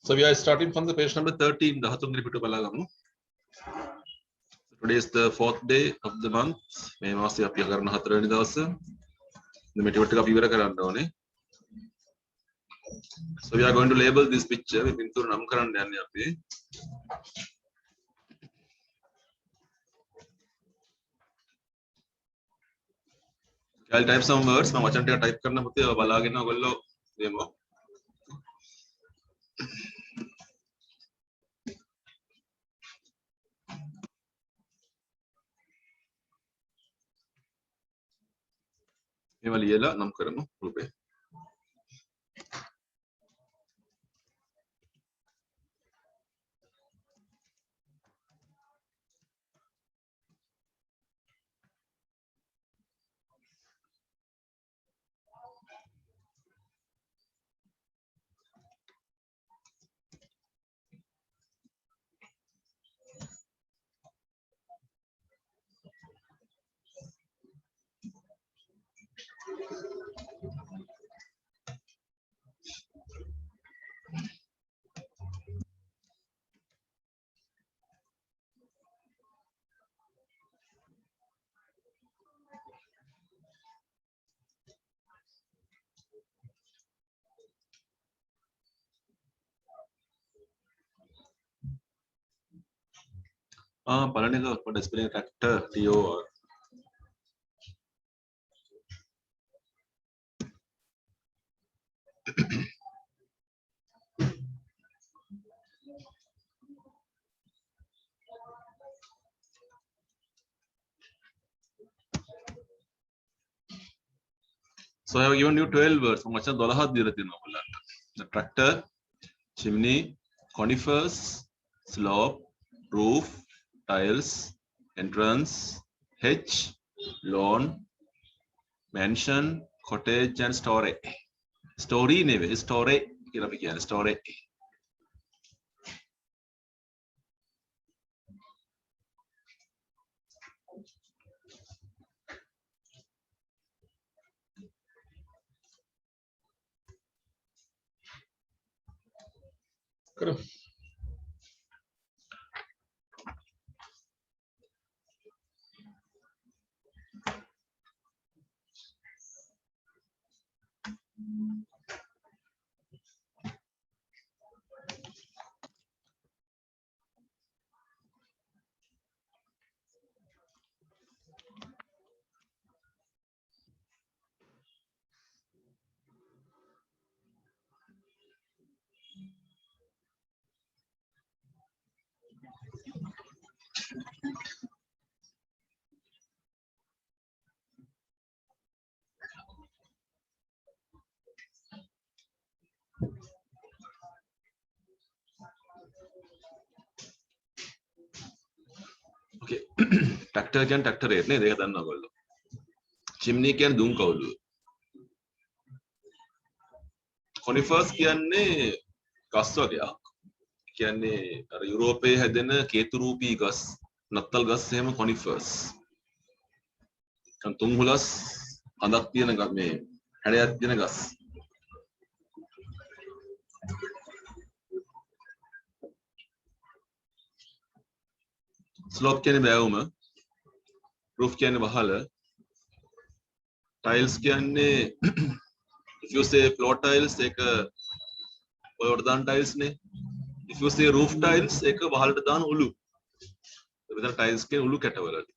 So we are starting from the page number 13. Today is the 4th day of the month. So we are going to label this picture. I'll type some words. Type demo. RuPay Palanika for displaying tractor TOR. So I have given you 12 words. The tractor, chimney, conifers, slope, roof, tiles, entrance, hedge, lawn, mansion, cottage, and story. Story name story. Story. Correct. Okay. Tractor can tractor rate ne dekha danna gollo. Chimney can dum kaulu. Conifers කියන්නේ ගස් වර්ගයක්. කියන්නේ අර යුරෝපයේ හැදෙන කේතුරූපී ගස්, නත්තල් ගස් එහෙම conifers. තුන් හුලස් හඳක් තියෙන මේ හැඩයක් තියෙන ගස්. ස්ලෝප් කියන්නේ බෑවුම. roof කියන්නේ වහල. tiles කියන්නේ if you say floor tiles ඒක ඔයවට දාන tiles නේ. if you say roof tiles ඒක වහලට දාන උළු. මෙතන tiles කියන්නේ උළු කැටවලට.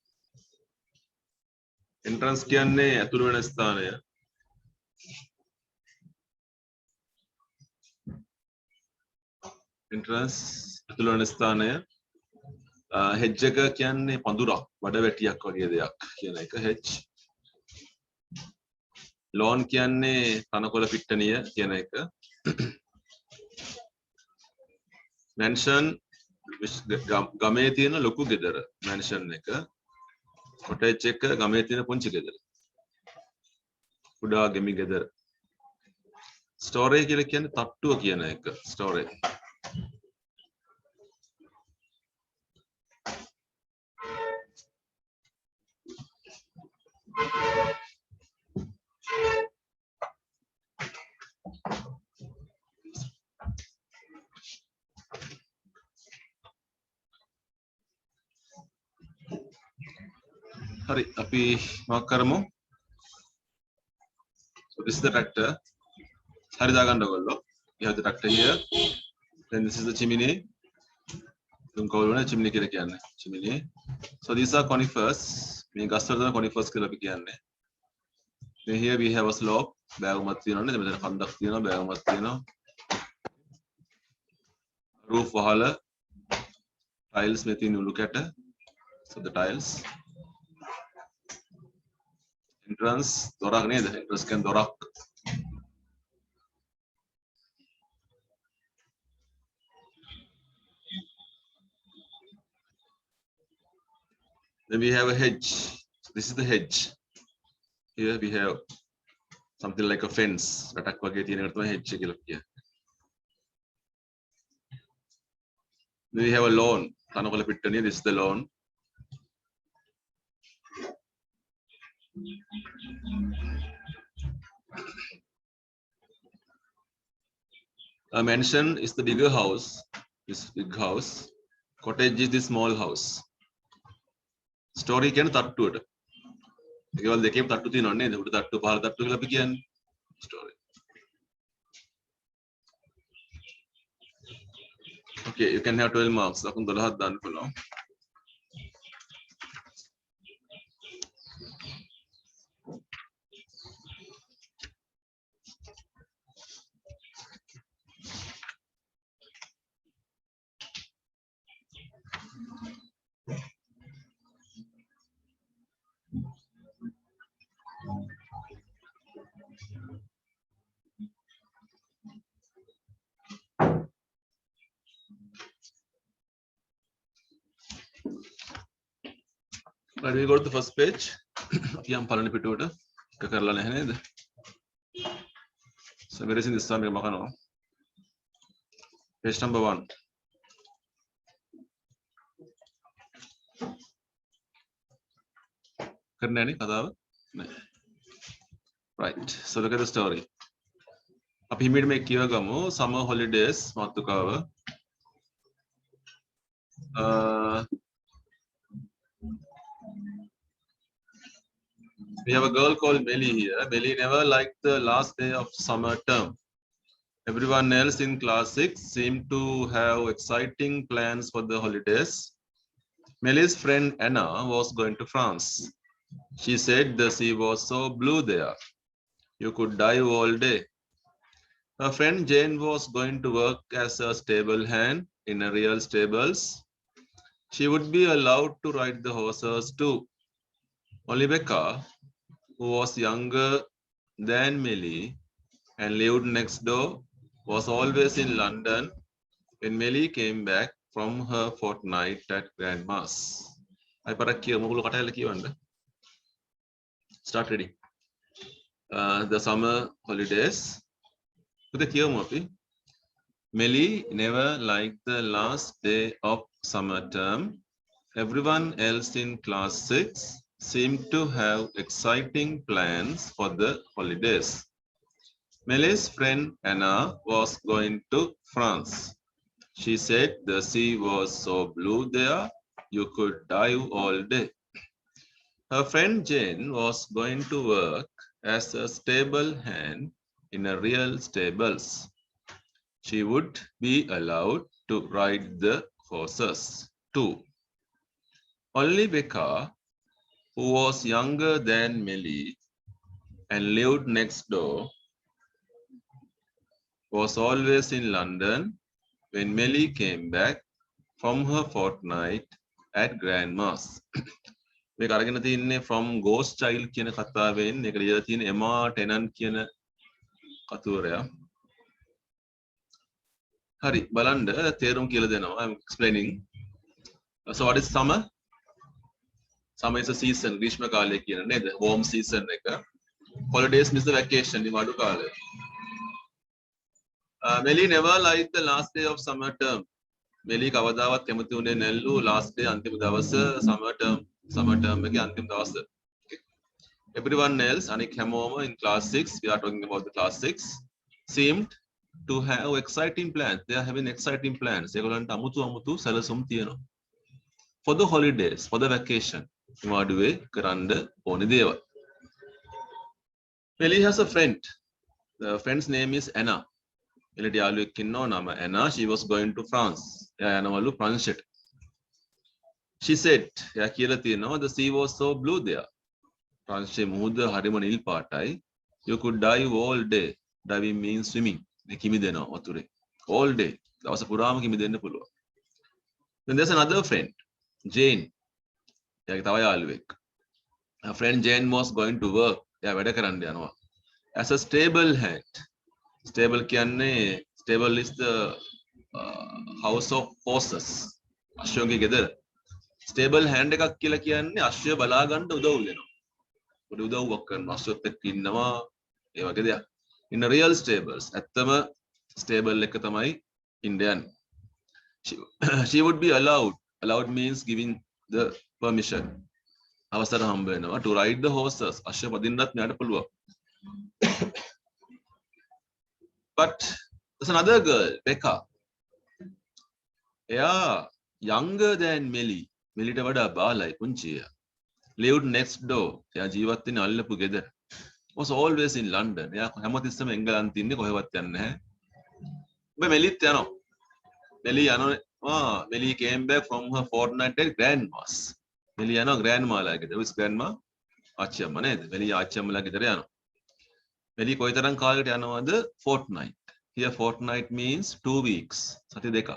entrance කියන්නේ ඇතුළු වෙන ස්ථානය. entrance ඇතුළු වෙන ස්ථානය. hedge එක කියන්නේ පඳුරක්, වඩවැටියක් වගේ දෙයක් කියන එක hedge. lawn කියන්නේ තනකොළ පිට්ටනිය කියන එක. mansion ගමේ තියෙන ලොකු ගෙදර mansion එක. cottage එක ගමේ තියෙන පුංචි ගෙදර. කුඩා ගෙමි ගෙදර. story කියලා කියන්නේ තට්ටුව කියන එක. story. Hari, api mark කරමු. So this is the tractor. Hari දාගන්න ඔයගොල්ලෝ. You have the tractor here. Then this is the chimney. තුන් කවුරුනේ chimney කියලා කියන්නේ. Chimney. So these are conifers. මේ ගස් වල තමයි conifers කියලා අපි කියන්නේ. Then here we have a slope. බෑගුමක් තියෙනවානේ. මෙතන කන්දක් තියෙනවා, බෑගුමක් තියෙනවා. Roof වහල. Tiles මේ තියෙන උළු කැට. So the tiles. Entrance දොරක් නේද? Entrance කියන්නේ දොරක්. Then we have a hedge. So this is the hedge. Here we have something like a fence. රටක් වගේ තියෙන එකට තමයි hedge කියලා කියන්නේ. Then we have a lawn. තනකොළ පිට්ටනිය. This is the lawn. A mansion is the bigger house. This big house. Cottage is the small house. Story කියන්නේ තට්ටුවට. ඒකවල දෙකේම තට්ටු තියෙනව නේද? උඩ තට්ටු පහළ තට්ටු කියලා අපි කියන්නේ. Story. Okay, you can have 12 marks. ලකුණු 12ක් දාන්න පුළුවන්. Right, we go to the first page. අපි යම් පළවෙනි පිටුවට එක කරලා නැහැ නේද? So very soon this time එක මකනවා. Page number 1. කරන්නේ නැහැ නේ කතාව? නැහැ. Right. So look at the story. අපි හිමීට මේක කියවගමු. Summer holidays මාතෘකාව. We have a girl called Melly here. Melly never liked the last day of summer term. Everyone else in class 6 seemed to have exciting plans for the holidays. Melly's friend Anna was going to France. She said the sea was so blue there. You could dive all day. Her friend Jane was going to work as a stable hand in a real stables. She would be allowed to ride the horses too. Only Becca, who was younger than Melly and lived next door, was always in London when Melly came back from her fortnight at Grandma's. Start reading. The summer holidays. Melly never liked the last day of summer term. Everyone else in class 6 seemed to have exciting plans for the holidays. Melly's friend Anna was going to France. She said the sea was so blue there, you could dive all day. Her friend Jane was going to work as a stable hand in a real stables. She would be allowed to ride the horses too. Only Becca, who was younger than Melly and lived next door, was always in London when Melly came back from her fortnight at Grandma's. මේක අරගෙන තින්නේ from Ghost Child කියන කතාවෙන් මේක ලියලා තියෙන එමා tenant කියන කතුවරයා. හරි බලන්න තේරුම් කියලා දෙනවා. I'm explaining. So what is summer? Summer is a season. ග්‍රීෂ්ම කාලය කියන නේද? Warm season එක. Holidays means the vacation. මේ වඩු කාලය. Melly never liked the last day of summer term. Melly කවදාවත් කැමති උනේ නැල්ලු last day අන්තිම දවස summer term එකේ අන්තිම දවස. Okay. Everyone else අනික හැමෝම in class 6, we are talking about the class 6, seemed to have exciting plans. They are having exciting plans. ඒගොල්ලන්ට අමුතු සැලසුම් තියෙනවා. For the holidays, for the vacation. නිවාඩුවේ කරන්න ඕනේ දේවල්. Melly has a friend. The friend's name is Anna. එලට යාළුවෙක් ඉන්නවා නම Anna. She was going to France. එයා යනවලු ප්‍රංශයට. She said, එයා කියලා තියෙනවා the sea was so blue there. ප්‍රංශයේ මුහුද හරිම නිල් පාටයි. You could dive all day. Diving means swimming. මේ කිමිදෙනවා වතුරේ. All day. දවස පුරාම කිමිදෙන්න පුළුවන්. Then there's another friend, Jane. එයාගේ තව යාළුවෙක්. Her friend Jane was going to work. එයා වැඩ කරන්න යනවා. As a stable hand. Stable කියන්නේ stable is the house of horses. අශ්වයන්ගේ ගෙදර. Stable hand එකක් කියලා කියන්නේ අශ්වය බලා ගන්න උදව් වෙනවා. පොඩි උදව්වක් කරනවා. අශ්වයත් එක්ක ඉන්නවා. ඒ වගේ දෙයක්. In a real stables. ඇත්තම stable එක තමයි Indian. She would be allowed. Allowed means giving the permission. අවසර හම්බ වෙනවා to ride the horses. අශ්ව පදින්නත් මෙයාට පුළුවන්. But there's another girl, Becca. එයා younger than Melly. මෙලිට වඩා බාලයි පුංචිය. Lived next door. එයා ජීවත් වෙන අල්ලපු ගෙදර. Was always in London. එයා හැමතිස්සෙම එංගලන්තේ ඉන්නේ කොහෙවත් යන්නේ නැහැ. ඔබ මෙලිත් යනවා. මෙලි යනවා. Melly came back from her fortnight at grandma's. මෙලි යනවා grandma ලා ගෙදර. Who's grandma? ආච්චි අම්මා නේද? මෙලි ආච්චි අම්මලා ගෙදර යනවා. මෙලි කොයිතරම් කාලයකට යනවද? Fortnight. Here fortnight means 2 weeks. සති දෙකක්.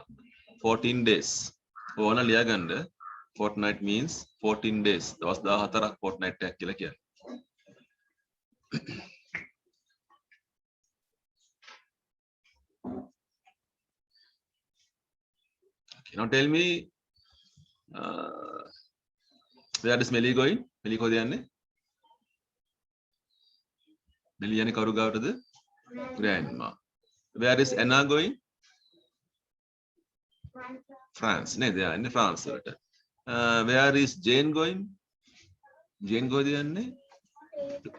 14 days. ඕන ලියාගන්න. Fortnight means 14 days. දවස් 14ක් fortnight එකක් කියලා කියන්නේ. Okay, now tell me where is Melly going? Melly කොහෙද යන්නේ? Melly යන්නේ කවුරු ගාවටද? Grandma. Where is Anna going? France. නේද? යන්නේ France වලට. Where is Jane going? Jane කොහෙද යන්නේ?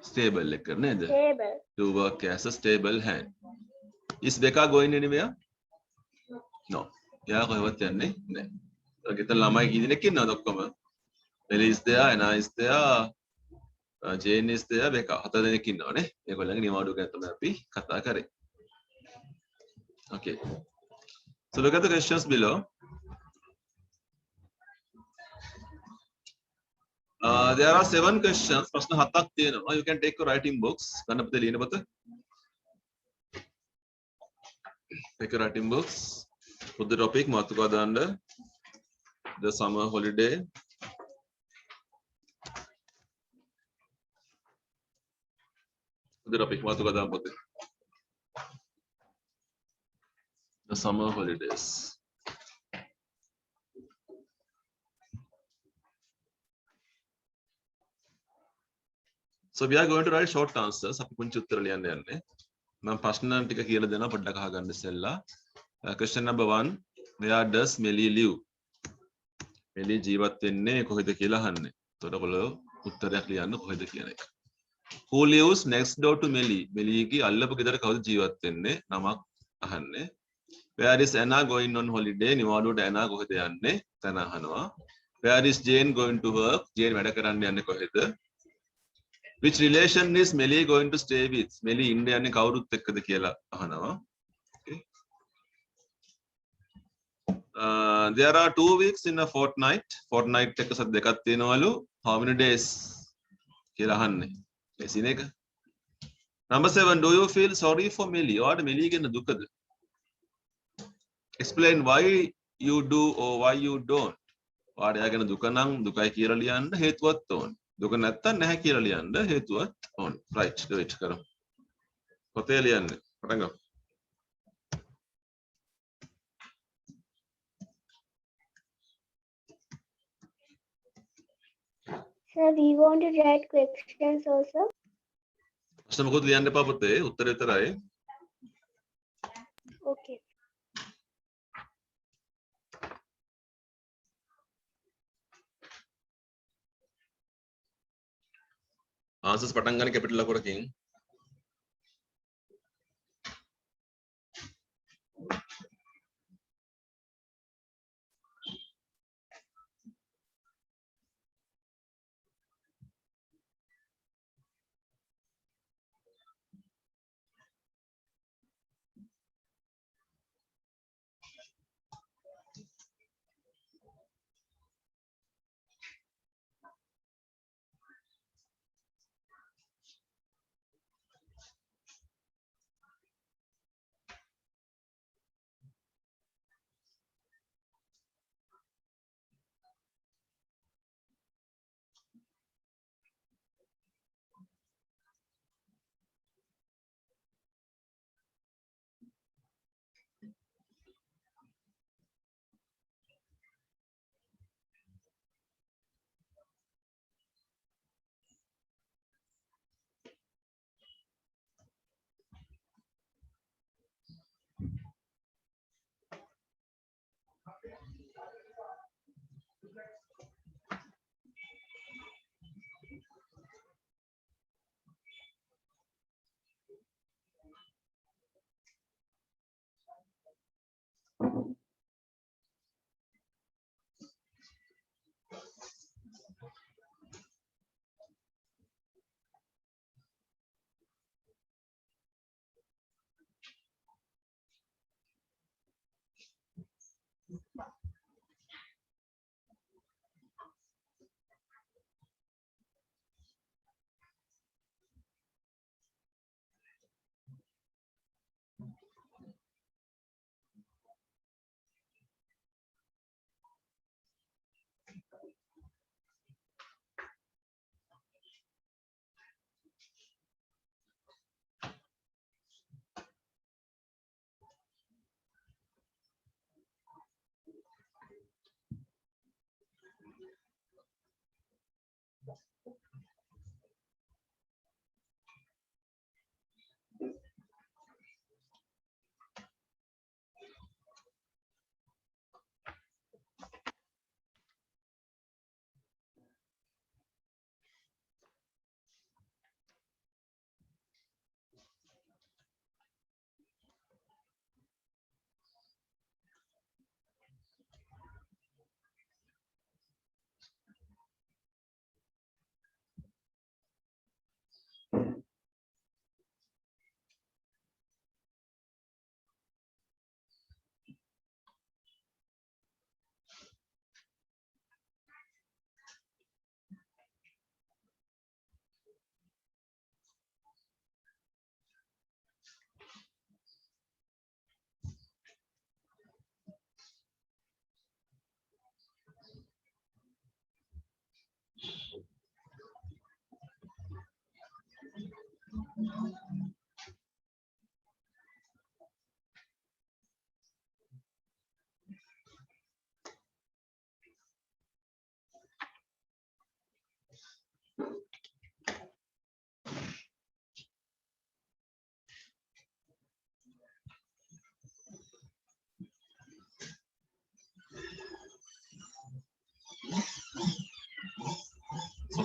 Stable එක නේද? Stable. To work as a stable hand. Is Becca going anywhere? No. එයා කොහෙවත් යන්නේ නැහැ. ගෙදර ළමයි කී දෙනෙක් ඉන්නවද ඔක්කොම? Melly is there, Anna is there, Jane is there, Becca. 4 දෙනෙක් ඉන්නවනේ. ඒගොල්ලන්ගේ නිවාඩුව ගැන තමයි අපි කතා කරේ. Okay. So look at the questions below. There are 7 questions. ප්‍රශ්න 7ක් තියෙනවා. You can take your writing books. ගන්න පුතේ ලියන පොත. Take your writing books. Put the topic මාතෘකාව දාන්න. The summer holiday. Put the topic මාතෘකාව දාන්න පුතේ. The summer holidays. So we are going to write short answers. අපි පුංචි උත්තර ලියන්න යන්නේ. මම ප්‍රශ්න ටික කියලා දෙනවා පොඩ්ඩක් අහගන්න ඉස්සෙල්ලා. Question number 1. Where does Melly live? Melly ජීවත් වෙන්නේ කොහෙද කියලා අහන්නේ. එතකොට ඔයගොල්ලෝ උත්තරයක් ලියන්න කොහෙද කියන එක. Who lives next door to Melly? මෙලිගේ අල්ලපු ගෙදර කවුද ජීවත් වෙන්නේ? නමක් අහන්නේ. Where is Anna going on holiday? නිවාඩුවට Anna කොහෙද යන්නේ? තන අහනවා. Where is Jane going to work? Jane වැඩ කරන්න යන්නේ කොහෙද? Which relation is Melly going to stay with? Melly ඉන්න යන්නේ කවුරුත් එක්කද කියලා අහනවා. Okay. There are 2 weeks in a fortnight. Fortnight එක සත් දෙකක් තියෙනවලු. How many days? කියලා අහන්නේ. ලේසින එක. Number 7. Do you feel sorry for Melly? ඔයාට මෙලි ගැන දුකද? Explain why you do or why you don't. ඔයාට එයා ගැන දුක නම් දුකයි කියලා ලියන්න හේතුවක් ඕන. දුක නැත්තම් නැහැ කියලා ලියන්න හේතුවක් ඕන. Right. Do it කරමු. පොතේ ලියන්න. පටන් ගමු. Sir, we want to write questions also. ප්‍රශ්න මොකද ලියන්න එපා පොතේ. උත්තර විතරයි. Okay. Answers පටන් ගන්න capital ලකුණකින්.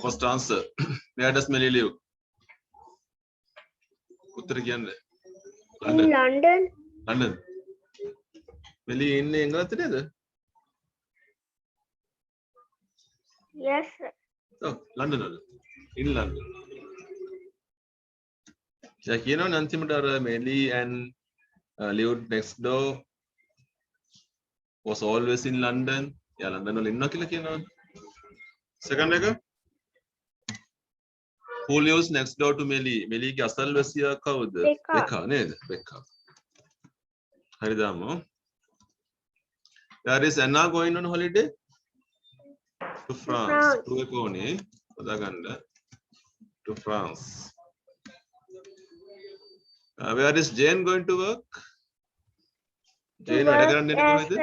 first answer. Where does Melly live? උත්තර කියන්න. In London. London. Melly ඉන්නේ එංගලන්තේ නේද? Yes, sir. Oh, London වල. In London. දැන් කියනවනේ අන්තිමට අර Melly and lived next door was always in London. යා ලන්ඩන් වල ඉන්නවා කියලා කියනවා. Second එක. Who lives next door to Melly? Melly ගේ අසල්වැසියා කවුද? Becca. Becca නේද? Becca. හරි දාමු. Where is Anna going on holiday? To France. France. To එක ඕනේ. හදාගන්න. To France. Where is Jane going to work? Jane වැඩ කරන්නේ Work කොහෙද?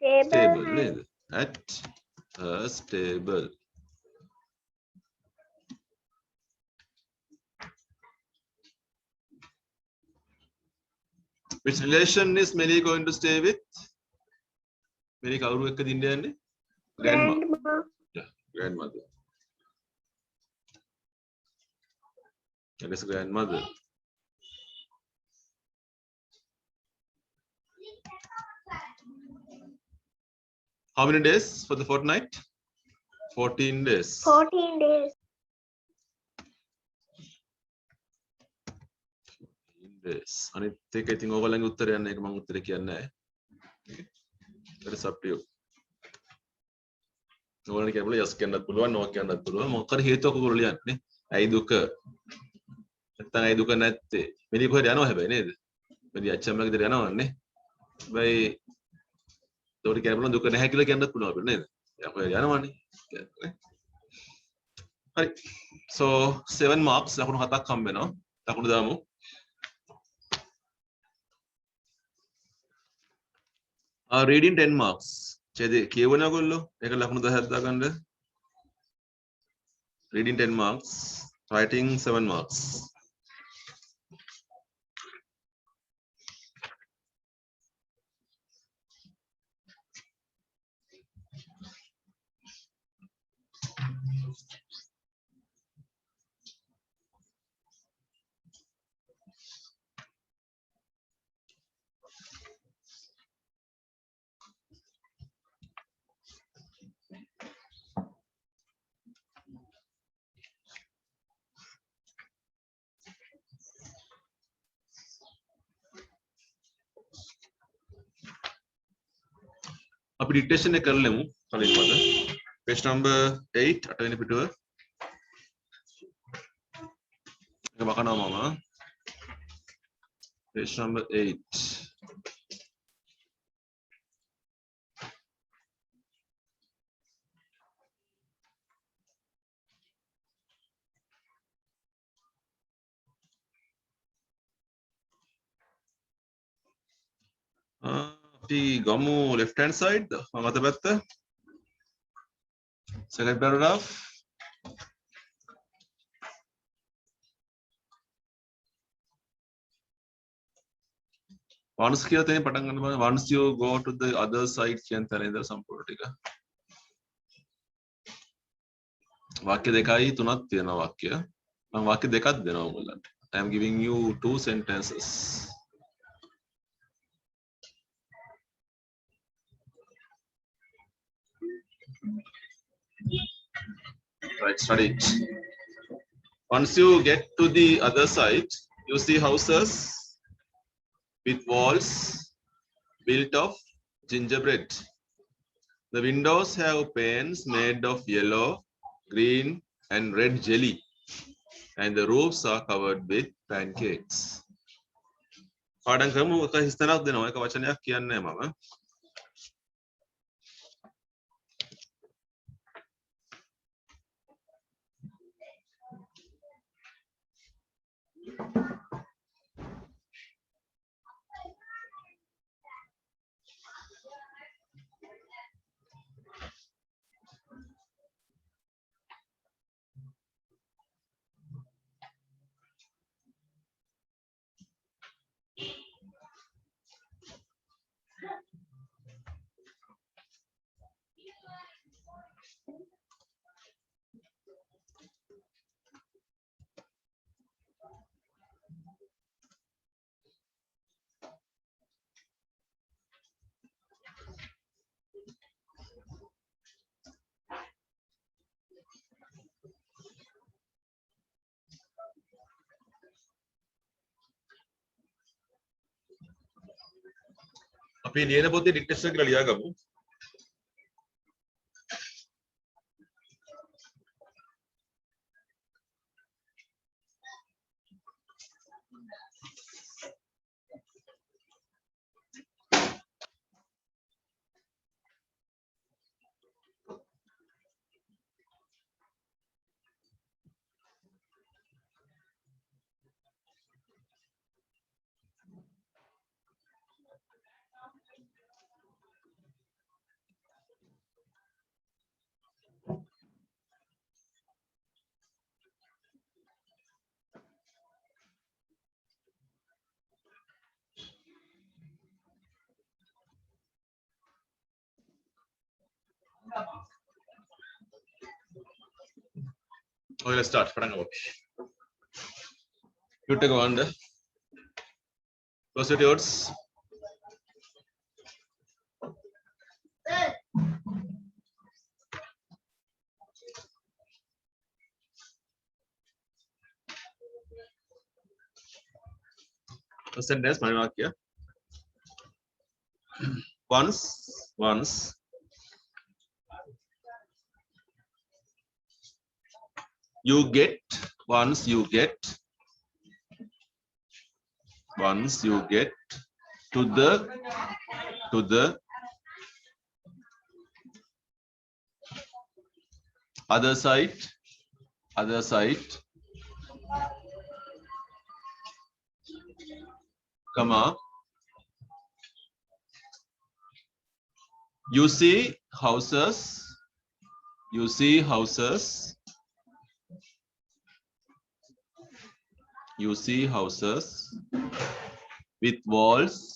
as a stable Stable hand. නේද? At a stable. Which relation is Melly going to stay with? Melly කවුරු එක්කද ඉන්න යන්නේ? Grandma. Grandma. Yeah, grandmother. That is grandmother. How many days for the fortnight? 14 days. 14 days. 14 days. අනිත් එක ඉතින් ඕගොල්ලන්ගේ උත්තරය යන්නේ ඒක මම උත්තරේ කියන්නේ නැහැ. That is up to you. ඕගොල්ලන් කියපුවා yes කියන්නත් පුළුවන් no කියන්නත් පුළුවන් මොකක් හරි හේතුවක් ඔයගොල්ලෝ ලියන්නේ. ඇයි දුක? නැත්නම් ඇයි දුක නැත්තේ? මෙලි කොහෙද යනවා හැබැයි නේද? මෙලි අච්චම්මගේ ගෙදර යනවන්නේ. හැබැයි ඒකට කියන්න පුළුවන් දුක නැහැ කියලා කියන්නත් පුළුවන් අපිට නේද? යා කොහෙද යනවන්නේ? හරි. So 7 marks ලකුණු 7ක් හම්බ වෙනවා. ලකුණු දාමු. Reading 10 marks. ඡේදේ කියවන ඔයගොල්ලෝ ඒක ලකුණු 10ක් දාගන්න. Reading 10 marks. Writing 7 marks. අපි dictation එක කරලමු කලින් මත page number 8 අටවෙනි පිටුව එක වකනවා මම page number 8 අපි ගමු left hand side මම අත පැත්ත second paragraph once කියලා තේින් පටන් ගන්න බෑ once you go to the other side කියන තැන ඉඳලා සම්පූර්ණ ටික වාක්‍ය දෙකයි තුනක් තියෙනවා වාක්‍ය මම වාක්‍ය දෙකක් දෙනවා ඔයගොල්ලන්ට I am giving you 2 sentences right study it once you get to the other side you see houses with walls built of gingerbread. The windows have panes made of yellow, green, and red jelly, and the roofs are covered with pancakes. පාඩම් කරමු එක හිස්තැනක් දෙනවා එක වචනයක් කියන්නේ මම. අපි ලියන පොතේ dictation කියලා ලියාගමු. Okay, let's start. පටන් ගමු. You take one. Close your doors. Sentence මම වාක්‍ය. Once you get to the other side, comma, you see houses with walls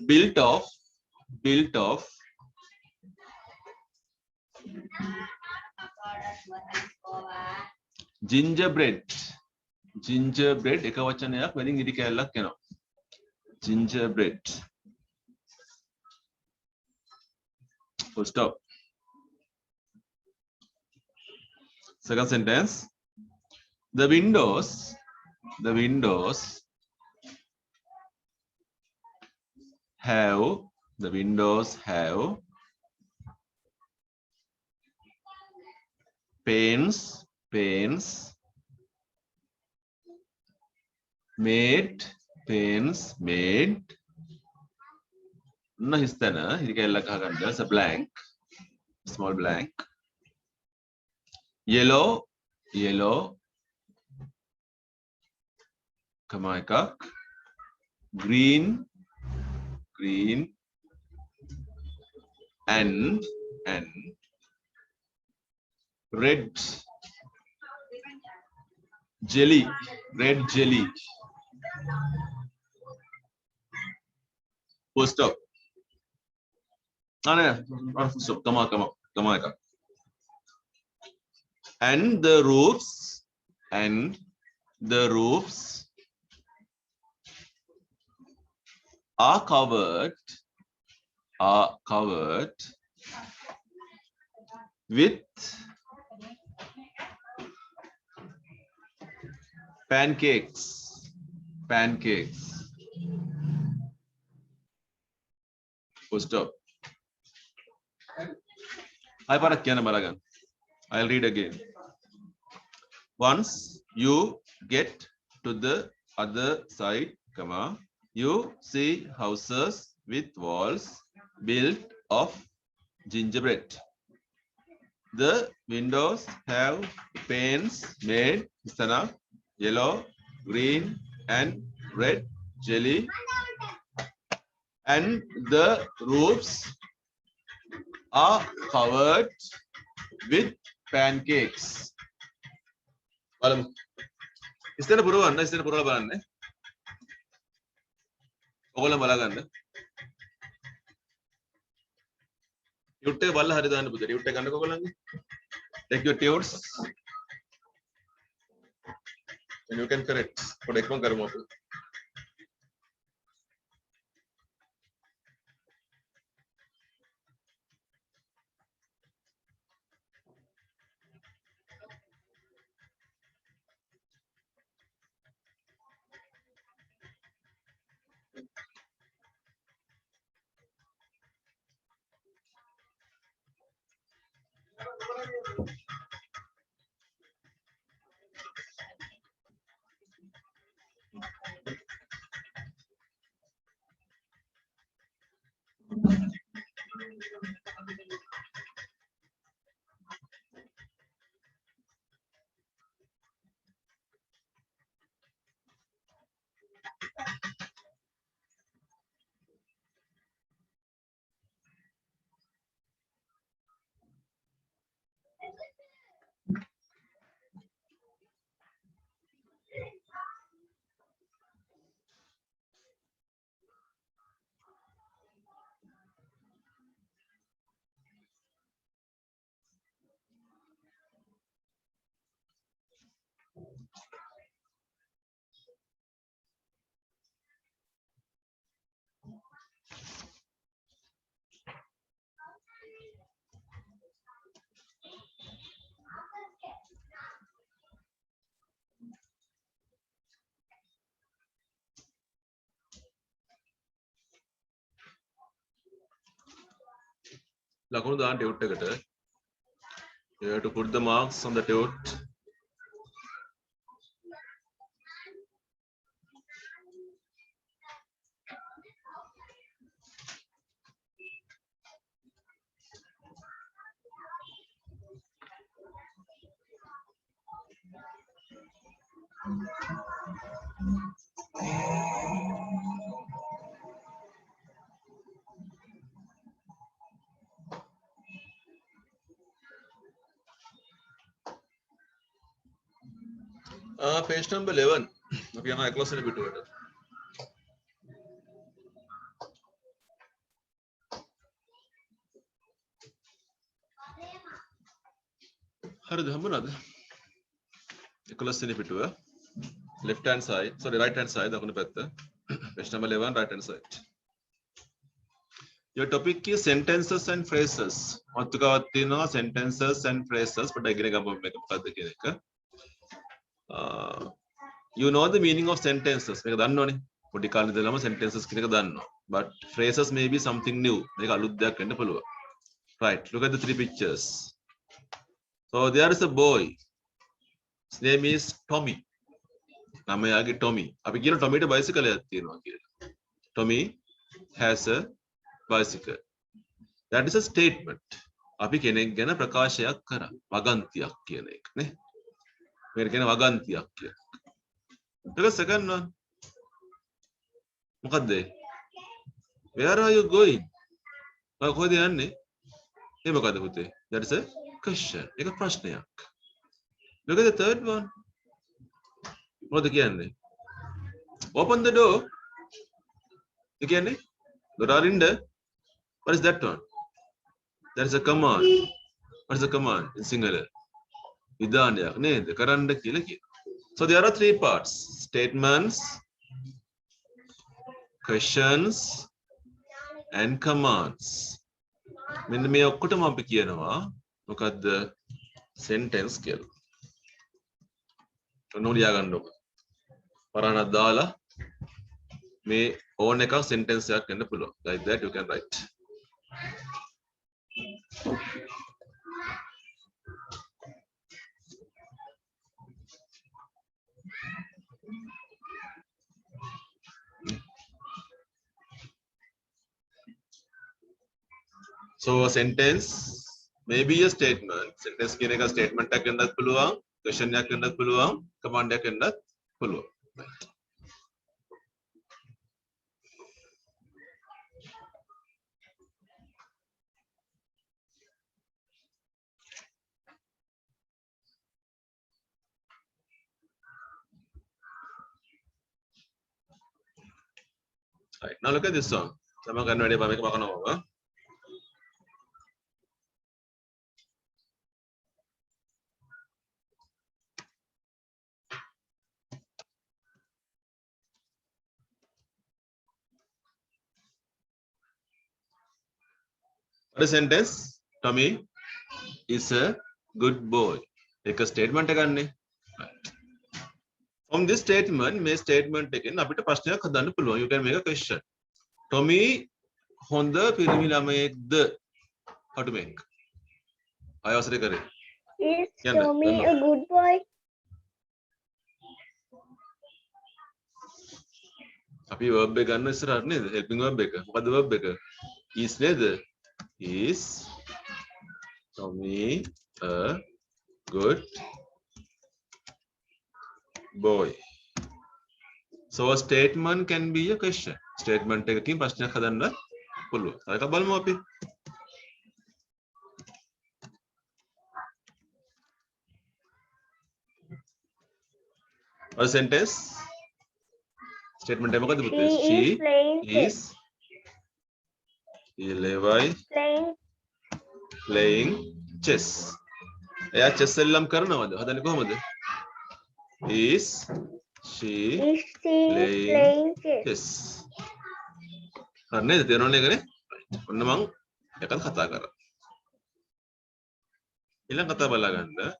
built of gingerbread එක වචනයක් වලින් ඉදි කැලලක් එනවා. Gingerbread. Full stop. Second sentence. The windows have panes made නහිස්තන ඉදි කැලලක් අහගන්න. There's a blank, small blank. Yellow comma එකක්. Green and red jelly. Full stop. Full stop. Comma එකක්. And the roofs are covered with pancakes. Full stop. I'll read again. Once you get to the other side, comma, you see houses with walls built of gingerbread. The windows have panes made yellow, green and red jelly, and the roofs are covered with pancakes. ඉස්තන පුරවන්න බලන්න. ඔයගොල්ලෝ බලගන්න. Tute එක බලලා හරි දාන්න පුතේ. Tute එක ගන්නකො ඔයගොල්ලන්ගේ. Take your tunes and you can correct. පොඩ එකම කරමු අපි. ලකුණු දාන්න ටියුට් එකට. You have to put the marks on the tute. Page number 11. අපි යනවා 11 වෙනි පිටුවට. හරිද හම්බුණාද? 11 වෙනි පිටුව. Left hand side, sorry right hand side දකුණු පැත්ත. Page number 11 right hand side. Your topic is sentences and phrases. මාතෘකාවක් තියෙනවා sentences and phrases. පොඩ්ඩක් ඉගෙන ගමු මේක මොකක්ද කියන එක. You know the meaning of sentences. මේක දන්නවනේ. පොඩි කාලේ ඉඳලම sentences කියන එක දන්නවා. But phrases may be something new. මේක අලුත් දෙයක් වෙන්න පුළුවන්. Right. Look at the three pictures. So there is a boy. His name is Tommy. නම යාගේ Tommy. අපි කියන Tommyට bicycle එකක් තියෙනවා කියලා. Tommy has a bicycle. That is a statement. අපි කෙනෙක් ගැන ප්‍රකාශයක් කරා. වගන්තියක් කියන එක නේ. මේක කියන වගන්තියක් කියලා. The second one. මොකද්ද? Where are you going? කොහෙද යන්නේ? ඒ මොකද්ද පුතේ? That is a question. ඒක ප්‍රශ්නයක්. Look at the third one. මොකද කියන්නේ? Open the door. ඒ කියන්නේ දොර අරින්න. What is that one? That is a command. What is a command in Sinhala? විධානයක් නේද? කරන්න කියලා කියනවා. So there are three parts: statements, questions, and commands. මෙන්න මේ ඔක්කොටම අපි කියනවා මොකද්ද? sentence කියලා. ඔන්න ලියා ගන්න ඕක. පරාණක් දාලා මේ ඕන එකක් sentence එකක් වෙන්න පුළුවන්. Like that you can write. So a sentence may be a statement. Sentence කියන එක statement එකක් වෙන්නත් පුළුවන්, question එකක් වෙන්නත් පුළුවන්, command එකක් වෙන්නත් පුළුවන්. Right. Right. Now look at this one. Sama ගන්න වැඩේ මේක මකනවා. What is sentence? Tommy is a good boy. एक statement එකන්නේ. From this statement, මේ statement එකෙන් අපිට ප්‍රශ්නයක් හදන්න පුළුවන්. You can make a question. Tommy හොඳ පිරිමි ළමයෙක්ද? How to make? ආයවසරේ කරේ. Is Tommy a good boy? අපි verb එක ගන්න ඉස්සරහට නේද? helping verb එක. මොකද්ද verb එක? Is නේද? Is Tommy a good boy? So a statement can be a question. Statement එකකින් ප්‍රශ්නයක් හදන්න පුළුවන්. තව එකක් බලමු අපි. A sentence. Statement එක මොකද පුතේ? She is playing is Levi playing chess. එයා chess එල්ලම් කරනවද? හදන්නේ කොහමද? Is she playing chess? හරි නේද? තේරුණා නේද? ඔන්න මං එකක් කතා කරා. ඊළඟ කතා බලා ගන්න.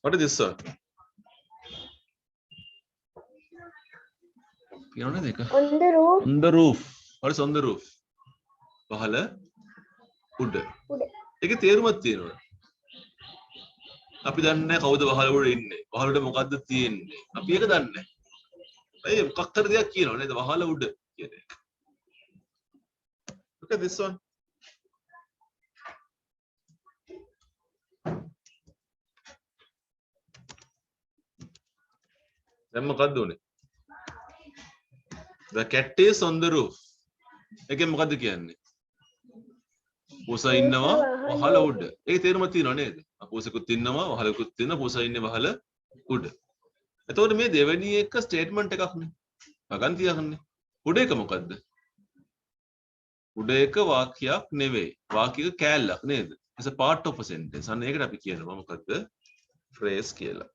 What is this one? කියනවනේ දෙක. On the roof. On the roof. What is on the roof? පහළ උඩ. ඒකේ තේරුමක් තියෙනවා. අපි දන්නේ නැහැ කවුද පහළ උඩ ඉන්නේ. පහළ උඩ මොකද්ද තියෙන්නේ? අපි ඒක දන්නේ නැහැ. ඒ මොකක් හරි දෙයක් කියනවා නේද? පහළ උඩ කියන එක. Look at this one. දැන් මොකද්ද උනේ? The cat is on the roof. ඒකෙන් මොකද්ද කියන්නේ? පූසා ඉන්නවා වහල උඩ. ඒක තේරුම තියෙනව නේද? පූසෙකුත් ඉන්නවා වහලකුත් ඉන්නවා පූසා ඉන්නේ වහල උඩ. එතකොට මේ දෙවෙනි එක ස්ටේට්මන්ට් එකක් නේ. ගගන් තියගන්නේ. උඩ එක මොකද්ද? උඩ එක වාක්‍යයක් නෙවෙයි. වාක්‍යයක කෑල්ලක් නේද? It's a part of a sentence. අන්න ඒකට අපි කියනවා මොකද්ද? phrase කියලා.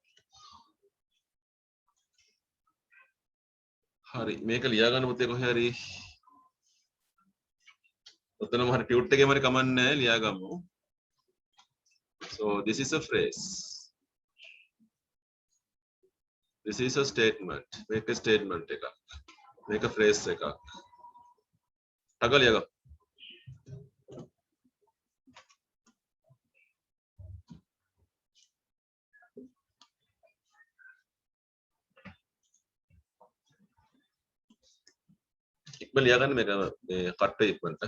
හරි මේක ලියා ගන්න පුතේ කොහේ හරි ඔතනම හරි ටියුට් එකේම හරි කමන්නේ නැහැ ලියා ගමු. So this is a phrase. This is a statement. Make a statement එකක්. Make a phrase එකක්. ටග ලියා ගමු. ඉක්ම ලියා ගන්න මේක මේ කට්ට ඉක්මනට